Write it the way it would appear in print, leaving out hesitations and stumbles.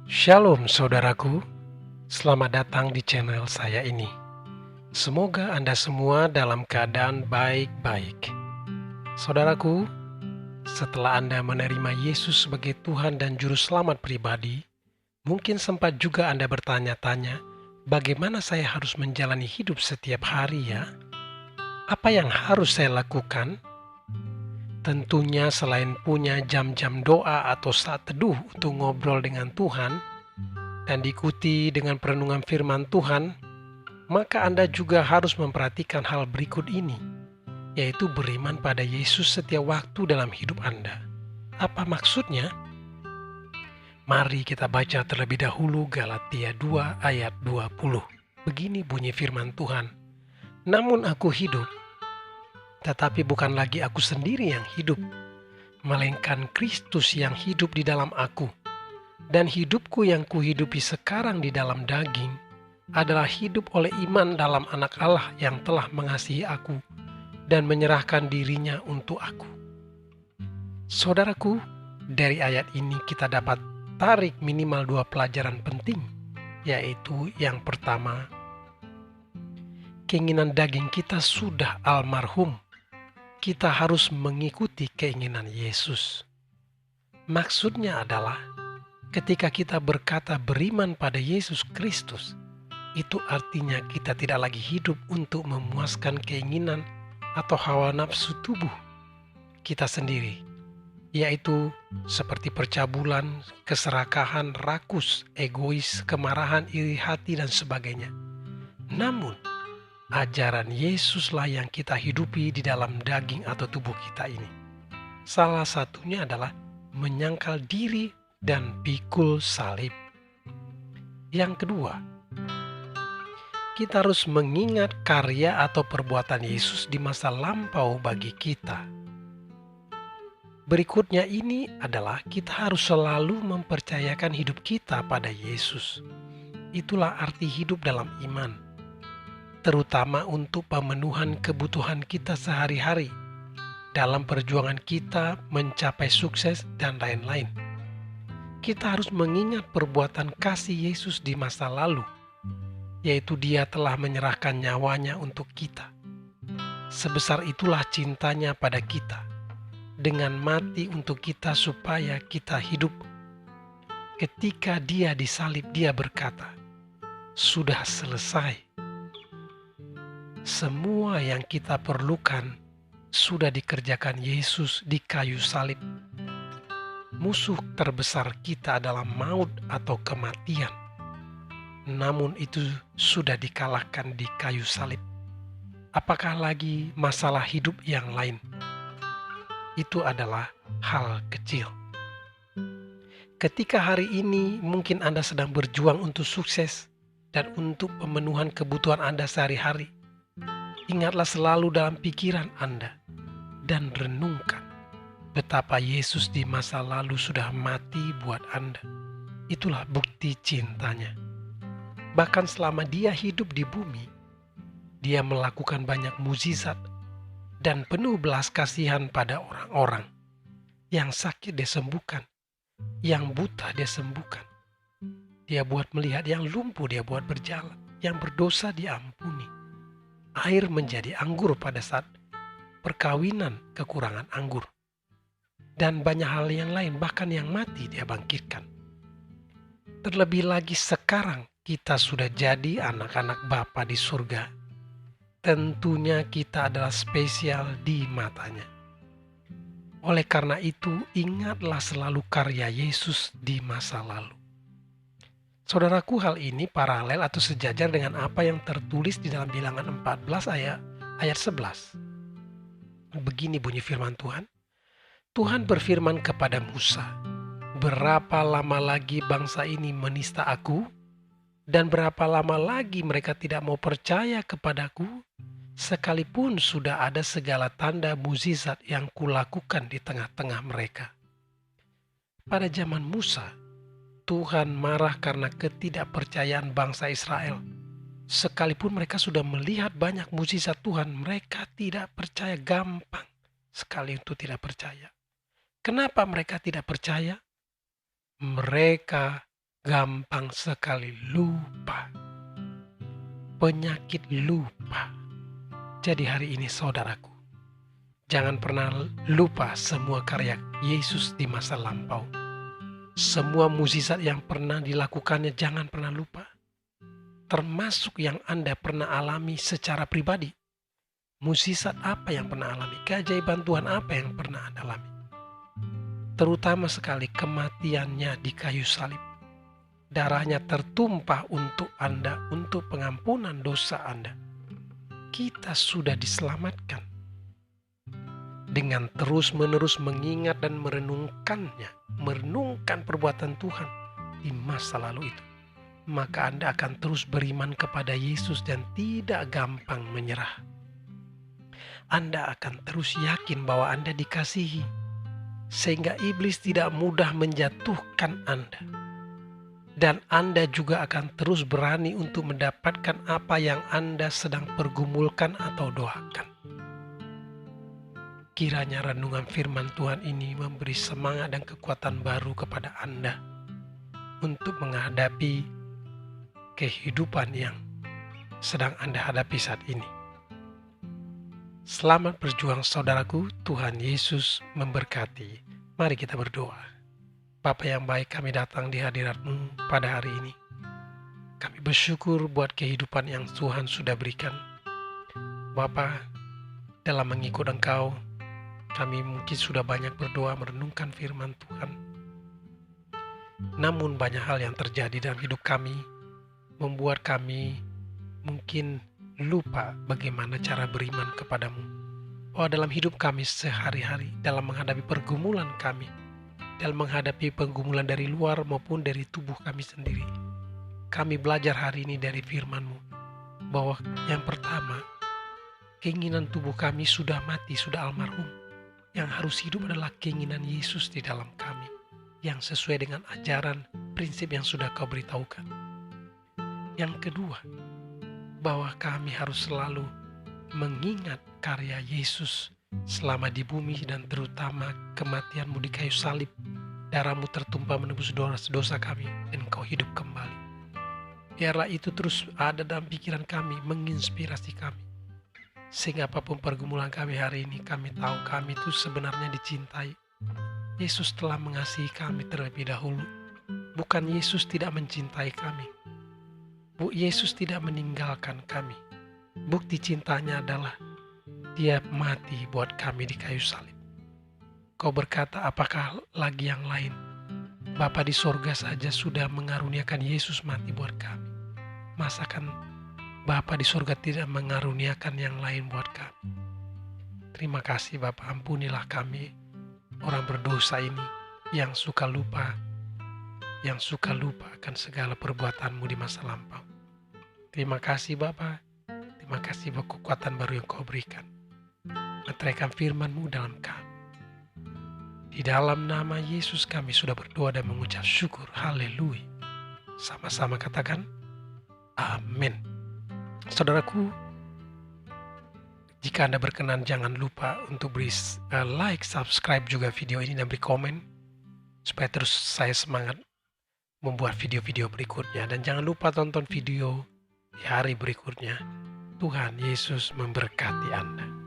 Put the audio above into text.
Shalom saudaraku, selamat datang di channel saya ini. Semoga Anda semua dalam keadaan baik-baik. Saudaraku, setelah Anda menerima Yesus sebagai Tuhan dan Juru Selamat pribadi, mungkin sempat juga Anda bertanya-tanya, bagaimana saya harus menjalani hidup setiap hari ya? Apa yang harus saya lakukan? Tentunya selain punya jam-jam doa atau saat teduh untuk ngobrol dengan Tuhan, dan diikuti dengan perenungan firman Tuhan, maka Anda juga harus memperhatikan hal berikut ini, yaitu beriman pada Yesus setiap waktu dalam hidup Anda. Apa maksudnya? Mari kita baca terlebih dahulu Galatia 2 ayat 20. Begini bunyi firman Tuhan, "Namun aku hidup, tetapi bukan lagi aku sendiri yang hidup, melainkan Kristus yang hidup di dalam aku. Dan hidupku yang kuhidupi sekarang di dalam daging adalah hidup oleh iman dalam Anak Allah yang telah mengasihi aku dan menyerahkan dirinya untuk aku." Saudaraku, dari ayat ini kita dapat tarik minimal 2 pelajaran penting, yaitu yang pertama, keinginan daging kita sudah almarhum. Kita harus mengikuti keinginan Yesus. Maksudnya adalah ketika kita berkata beriman pada Yesus Kristus, itu artinya kita tidak lagi hidup untuk memuaskan keinginan atau hawa nafsu tubuh kita sendiri, yaitu seperti percabulan, keserakahan, rakus, egois, kemarahan, iri hati, dan sebagainya. Namun, ajaran Yesuslah yang kita hidupi di dalam daging atau tubuh kita ini. Salah satunya adalah menyangkal diri dan pikul salib. Yang kedua, kita harus mengingat karya atau perbuatan Yesus di masa lampau bagi kita. Berikutnya ini adalah kita harus selalu mempercayakan hidup kita pada Yesus. Itulah arti hidup dalam iman, terutama untuk pemenuhan kebutuhan kita sehari-hari, dalam perjuangan kita mencapai sukses dan lain-lain. Kita harus mengingat perbuatan kasih Yesus di masa lalu, yaitu Dia telah menyerahkan nyawanya untuk kita. Sebesar itulah cintanya pada kita, dengan mati untuk kita supaya kita hidup. Ketika Dia disalib, Dia berkata, "Sudah selesai." Semua yang kita perlukan sudah dikerjakan Yesus di kayu salib. Musuh terbesar kita adalah maut atau kematian. Namun itu sudah dikalahkan di kayu salib. Apakah lagi masalah hidup yang lain? Itu adalah hal kecil. Ketika hari ini mungkin Anda sedang berjuang untuk sukses dan untuk pemenuhan kebutuhan Anda sehari-hari, ingatlah selalu dalam pikiran Anda dan renungkan betapa Yesus di masa lalu sudah mati buat Anda. Itulah bukti cintanya. Bahkan selama Dia hidup di bumi, Dia melakukan banyak mukjizat dan penuh belas kasihan pada orang-orang. Yang sakit Dia sembuhkan, yang buta Dia sembuhkan. Dia buat melihat, yang lumpuh Dia buat berjalan, yang berdosa Dia ampuni. Air menjadi anggur pada saat perkawinan kekurangan anggur. Dan banyak hal yang lain, bahkan yang mati Dia bangkitkan. Terlebih lagi sekarang kita sudah jadi anak-anak Bapa di surga. Tentunya kita adalah spesial di matanya. Oleh karena itu, ingatlah selalu karya Yesus di masa lalu. Saudaraku, hal ini paralel atau sejajar dengan apa yang tertulis di dalam Bilangan 14 ayat 11. Begini bunyi firman Tuhan. Tuhan berfirman kepada Musa, "Berapa lama lagi bangsa ini menista aku? Dan berapa lama lagi mereka tidak mau percaya kepadaku? Sekalipun sudah ada segala tanda mukjizat yang kulakukan di tengah-tengah mereka." Pada zaman Musa, Tuhan marah karena ketidakpercayaan bangsa Israel. Sekalipun mereka sudah melihat banyak mukjizat Tuhan, mereka tidak percaya, gampang sekali untuk tidak percaya. Kenapa mereka tidak percaya? Mereka gampang sekali lupa, penyakit lupa. Jadi hari ini saudaraku, jangan pernah lupa semua karya Yesus di masa lampau. Semua mukjizat yang pernah dilakukannya jangan pernah lupa. Termasuk yang Anda pernah alami secara pribadi. Mukjizat apa yang pernah alami? Keajaiban Tuhan apa yang pernah Anda alami? Terutama sekali kematiannya di kayu salib. Darahnya tertumpah untuk Anda, untuk pengampunan dosa Anda. Kita sudah diselamatkan. Dengan terus-menerus mengingat dan merenungkannya, merenungkan perbuatan Tuhan di masa lalu itu, maka Anda akan terus beriman kepada Yesus dan tidak gampang menyerah. Anda akan terus yakin bahwa Anda dikasihi, sehingga iblis tidak mudah menjatuhkan Anda. Dan Anda juga akan terus berani untuk mendapatkan apa yang Anda sedang pergumulkan atau doakan. Kiranya renungan firman Tuhan ini memberi semangat dan kekuatan baru kepada Anda untuk menghadapi kehidupan yang sedang Anda hadapi saat ini. Selamat berjuang saudaraku, Tuhan Yesus memberkati. Mari kita berdoa. Bapa yang baik, kami datang di hadirat-Mu pada hari ini. Kami bersyukur buat kehidupan yang Tuhan sudah berikan. Bapa, dalam mengikut Engkau, kami mungkin sudah banyak berdoa merenungkan firman Tuhan. Namun banyak hal yang terjadi dalam hidup kami membuat kami mungkin lupa bagaimana cara beriman kepadamu. Bahwa dalam hidup kami sehari-hari, dalam menghadapi pergumulan kami, dalam menghadapi pergumulan dari luar maupun dari tubuh kami sendiri, kami belajar hari ini dari firman-Mu bahwa yang pertama, keinginan tubuh kami sudah mati, sudah almarhum. Yang harus hidup adalah keinginan Yesus di dalam kami, yang sesuai dengan ajaran, prinsip yang sudah Kau beritahukan. Yang kedua, bahwa kami harus selalu mengingat karya Yesus selama di bumi dan terutama kematian-Mu di kayu salib. Darah-Mu tertumpah menebus dosa kami dan Kau hidup kembali. Biarlah itu terus ada dalam pikiran kami, menginspirasi kami. Sehingga apapun pergumulan kami hari ini, kami tahu kami itu sebenarnya dicintai. Yesus telah mengasihi kami terlebih dahulu. Bukan Yesus tidak mencintai kami. Yesus tidak meninggalkan kami. Bukti cintanya adalah Dia mati buat kami di kayu salib. Kau berkata, apakah lagi yang lain? Bapa di sorga saja sudah mengaruniakan Yesus mati buat kami. Masakan Bapa di surga tidak mengaruniakan yang lain buat kami? Terima kasih Bapa, ampunilah kami orang berdosa ini yang suka lupa akan segala perbuatan-Mu di masa lampau. Terima kasih Bapa, terima kasih buat kekuatan baru yang Kau berikan. Meteraikan firman-Mu dalam kami. Di dalam nama Yesus kami sudah berdoa dan mengucap syukur. Haleluya. Sama-sama katakan amin. Saudaraku, jika Anda berkenan jangan lupa untuk beri like, subscribe juga video ini dan beri komen supaya terus saya semangat membuat video-video berikutnya. Dan jangan lupa tonton video di hari berikutnya. Tuhan Yesus memberkati Anda.